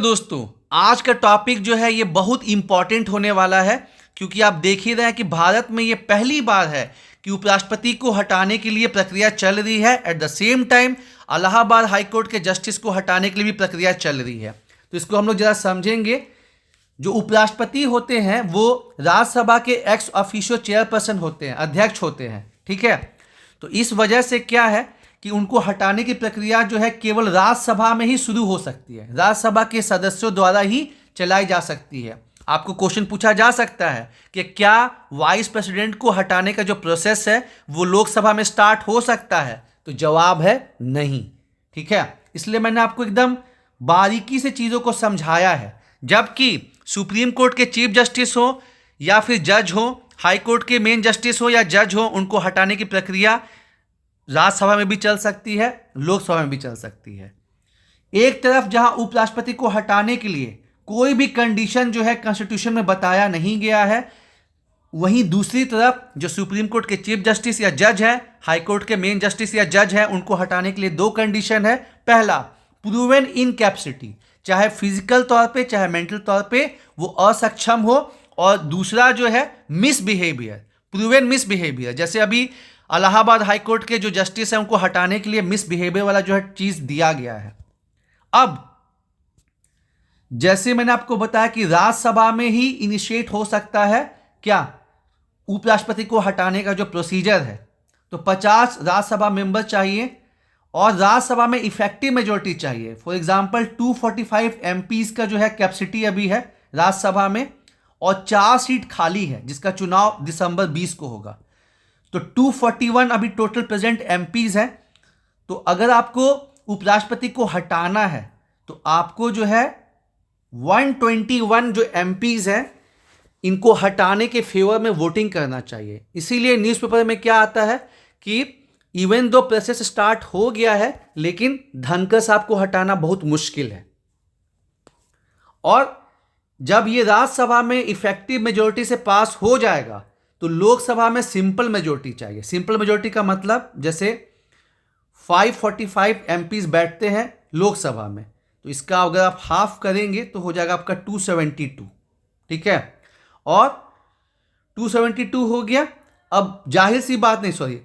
दोस्तों, आज का टॉपिक जो है ये बहुत इंपॉर्टेंट होने वाला है, क्योंकि आप देख ही रहे हैं कि भारत में ये पहली बार है कि उपराष्ट्रपति को हटाने के लिए प्रक्रिया चल रही है। At the same time Allahabad high court के जस्टिस को हटाने के लिए भी प्रक्रिया चल रही है। तो इसको हम लोग जरा समझेंगे। जो उपराष्ट्रपति होते हैं वो राज्यसभा के एक्स ऑफिशियो चेयरपर्सन होते हैं, अध्यक्ष होते हैं, ठीक है। तो इस वजह से क्या है कि उनको हटाने की प्रक्रिया जो है केवल राज्यसभा में ही शुरू हो सकती है, राज्यसभा के सदस्यों द्वारा ही चलाई जा सकती है। आपको क्वेश्चन पूछा जा सकता है कि क्या वाइस प्रेसिडेंट को हटाने का जो प्रोसेस है वो लोकसभा में स्टार्ट हो सकता है? तो जवाब है नहीं, ठीक है। इसलिए मैंने आपको एकदम बारीकी से चीज़ों को समझाया है। जबकि सुप्रीम कोर्ट के चीफ जस्टिस हो या फिर जज हो, हाई कोर्ट के मेन जस्टिस हो या जज हो, उनको हटाने की प्रक्रिया राज्यसभा में भी चल सकती है, लोकसभा में भी चल सकती है। एक तरफ जहां उपराष्ट्रपति को हटाने के लिए कोई भी कंडीशन जो है कॉन्स्टिट्यूशन में बताया नहीं गया है, वहीं दूसरी तरफ जो सुप्रीम कोर्ट के चीफ जस्टिस या जज है, हाई कोर्ट के मेन जस्टिस या जज है, उनको हटाने के लिए दो कंडीशन है। पहला, प्रूवन इनकैपेसिटी, चाहे फिजिकल तौर पे चाहे मेंटल तौर पे वो असक्षम हो, और दूसरा जो है मिसबिहेवियर, प्रूवन मिसबिहेवियर। जैसे अभी इलाहाबाद हाई कोर्ट के जो जस्टिस हैं उनको हटाने के लिए मिसबिहेवियर वाला जो है चीज दिया गया है। अब जैसे मैंने आपको बताया कि राज्यसभा में ही इनिशिएट हो सकता है क्या उपराष्ट्रपति को हटाने का जो प्रोसीजर है, तो 50 राज्यसभा मेंबर चाहिए और राज्यसभा में इफेक्टिव मेजोरिटी चाहिए। फॉर एग्जांपल 245 एमपीज का जो है कैपेसिटी अभी है राज्यसभा में, और 4 सीट खाली है जिसका चुनाव दिसंबर 20 को होगा। तो 241 अभी टोटल प्रेजेंट एमपीज हैं। तो अगर आपको उपराष्ट्रपति को हटाना है तो आपको जो है 121 जो एमपीज हैं इनको हटाने के फेवर में वोटिंग करना चाहिए। इसीलिए न्यूज़पेपर में क्या आता है कि इवन दो प्रोसेस स्टार्ट हो गया है लेकिन धनखड़ साहब को हटाना बहुत मुश्किल है। और जब ये राज्यसभा में इफेक्टिव मेजोरिटी से पास हो जाएगा तो लोकसभा में सिंपल मेजोरिटी चाहिए। सिंपल मेजोरिटी का मतलब जैसे 545 एमपीज बैठते हैं लोकसभा में, तो इसका अगर आप हाफ करेंगे तो हो जाएगा आपका 272, ठीक है। और 272 हो गया। अब जाहिर सी बात नहीं, सॉरी,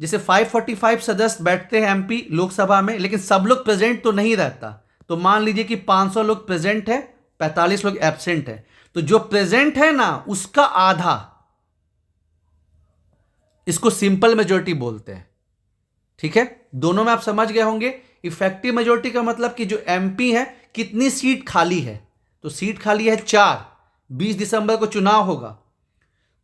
जैसे 545 सदस्य बैठते हैं एमपी लोकसभा में, लेकिन सब लोग प्रेजेंट तो नहीं रहता। तो मान लीजिए कि 500 लोग प्रेजेंट है, 45 लोग एब्सेंट है, तो जो प्रेजेंट है ना उसका आधा, इसको सिंपल मेजोरिटी बोलते हैं, ठीक है। दोनों में आप समझ गए होंगे। इफेक्टिव मेजोरिटी का मतलब कि जो एमपी है कितनी सीट खाली है, तो सीट खाली है 4, 20 दिसंबर को चुनाव होगा,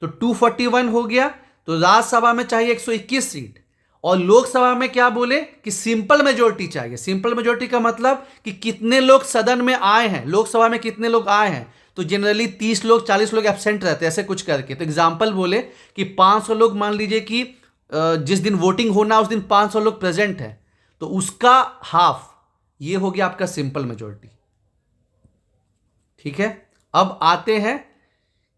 तो 241 हो गया। तो राज्यसभा में चाहिए 121 सीट, और लोकसभा में क्या बोले कि सिंपल मेजोरिटी चाहिए। सिंपल मेजोरिटी का मतलब कि कितने लोग सदन में आए हैं, लोकसभा में कितने लोग आए हैं। तो जनरली 30 लोग 40 लोग एब्सेंट रहते हैं, ऐसे कुछ करके। तो एग्जाम्पल बोले कि 500 लोग, मान लीजिए कि जिस दिन वोटिंग होना उस दिन 500 लोग प्रेजेंट है, तो उसका हाफ, ये हो गया आपका सिंपल मेजोरिटी, ठीक है। अब आते हैं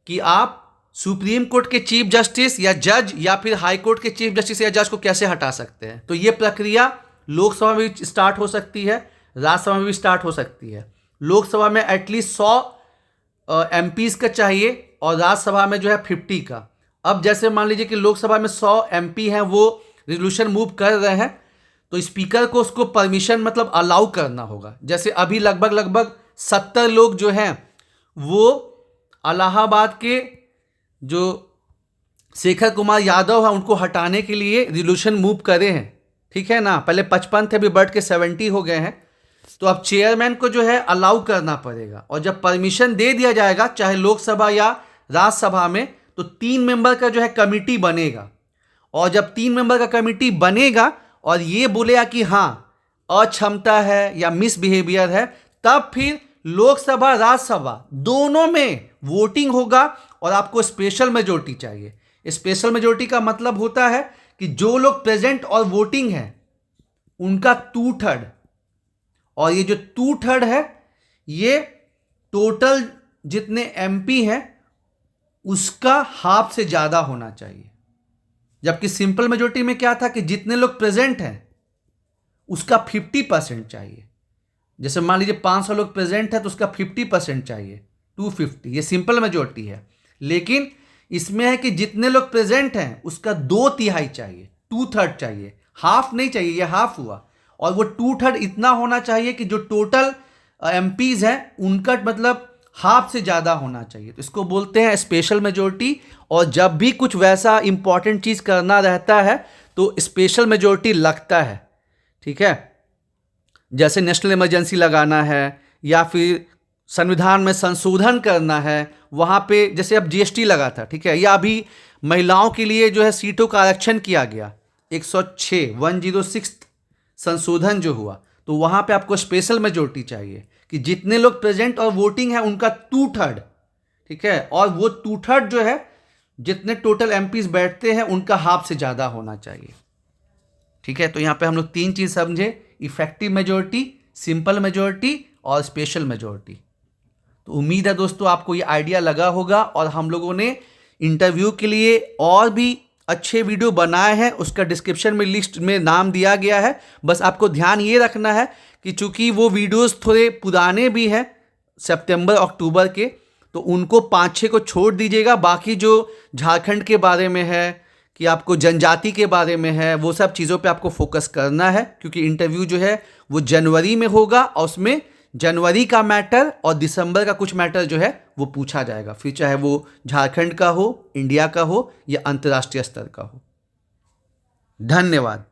कि आप सुप्रीम कोर्ट के चीफ जस्टिस या जज या फिर हाई कोर्ट के चीफ जस्टिस या जज को कैसे हटा सकते हैं। तो ये प्रक्रिया लोकसभा में भी स्टार्ट हो सकती है, राज्यसभा में भी स्टार्ट हो सकती है। लोकसभा में एटलीस्ट 100 एमपीज का चाहिए और राज्यसभा में जो है 50 का। अब जैसे मान लीजिए कि लोकसभा में 100 एमपी हैं, वो रेजोल्यूशन मूव कर रहे हैं, तो स्पीकर को उसको परमिशन मतलब अलाउ करना होगा। जैसे अभी लगभग 70 लोग जो हैं वो इलाहाबाद के जो शेखर कुमार यादव है उनको हटाने के लिए रेजोल्यूशन मूव करे हैं, ठीक है ना। पहले 55 थे, अभी बढ़ के 70 हो गए हैं। तो अब चेयरमैन को जो है अलाउ करना पड़ेगा, और जब परमिशन दे दिया जाएगा चाहे लोकसभा या राज्यसभा में, तो 3 मेंबर का जो है कमिटी बनेगा। और जब 3 मेंबर का कमिटी बनेगा और ये बोलेगा कि हाँ अक्षमता है या मिसबिहेवियर है, तब फिर लोकसभा राज्यसभा दोनों में वोटिंग होगा और आपको स्पेशल मेजोरिटी चाहिए। स्पेशल मेजोरिटी का मतलब होता है कि जो लोग प्रेजेंट और वोटिंग है उनका 2/3, और ये जो 2/3 है ये टोटल जितने एमपी हैं उसका हाफ से ज़्यादा होना चाहिए। जबकि सिंपल मेजोरिटी में क्या था कि जितने लोग प्रेजेंट हैं उसका 50% चाहिए। जैसे मान लीजिए 500 लोग प्रेजेंट है तो उसका 50% चाहिए, 250, ये सिंपल मेजोरिटी है। लेकिन इसमें है कि जितने लोग प्रेजेंट हैं उसका 2/3 चाहिए, 2/3 चाहिए, हाफ नहीं चाहिए, ये हाफ हुआ। और वो 2/3 इतना होना चाहिए कि जो टोटल एमपीज हैं उनका मतलब हाफ से ज़्यादा होना चाहिए। तो इसको बोलते हैं स्पेशल मेजोरिटी। और जब भी कुछ वैसा इंपॉर्टेंट चीज़ करना रहता है तो स्पेशल मेजोरिटी लगता है, ठीक है। जैसे नेशनल इमरजेंसी लगाना है या फिर संविधान में संशोधन करना है, वहाँ पे जैसे अब जीएसटी लगा था, ठीक है, या अभी महिलाओं के लिए जो है सीटों का आरक्षण किया गया, 106 संशोधन जो हुआ, तो वहाँ पे आपको स्पेशल मेजोरिटी चाहिए कि जितने लोग प्रेजेंट और वोटिंग है उनका 2/3, ठीक है, और वो 2/3 जो है जितने टोटल एमपीज बैठते हैं उनका हाफ से ज़्यादा होना चाहिए, ठीक है। तो यहाँ पे हम लोग 3 चीज़ समझे, इफेक्टिव मेजोरिटी, सिंपल मेजोरिटी और स्पेशल मेजोरिटी। तो उम्मीद है दोस्तों आपको ये आइडिया लगा होगा। और हम लोगों ने इंटरव्यू के लिए और भी अच्छे वीडियो बनाए हैं, उसका डिस्क्रिप्शन में लिस्ट में नाम दिया गया है। बस आपको ध्यान ये रखना है कि चूंकि वो वीडियोस थोड़े पुराने भी हैं, सितंबर अक्टूबर के, तो उनको 5-6 को छोड़ दीजिएगा। बाकी जो झारखंड के बारे में है कि आपको जनजाति के बारे में है, वो सब चीज़ों पे आपको फोकस करना है, क्योंकि इंटरव्यू जो है वो जनवरी में होगा और उसमें जनवरी का मैटर और दिसंबर का कुछ मैटर जो है वो पूछा जाएगा, फिर चाहे वो झारखंड का हो, इंडिया का हो या अंतर्राष्ट्रीय स्तर का हो। धन्यवाद।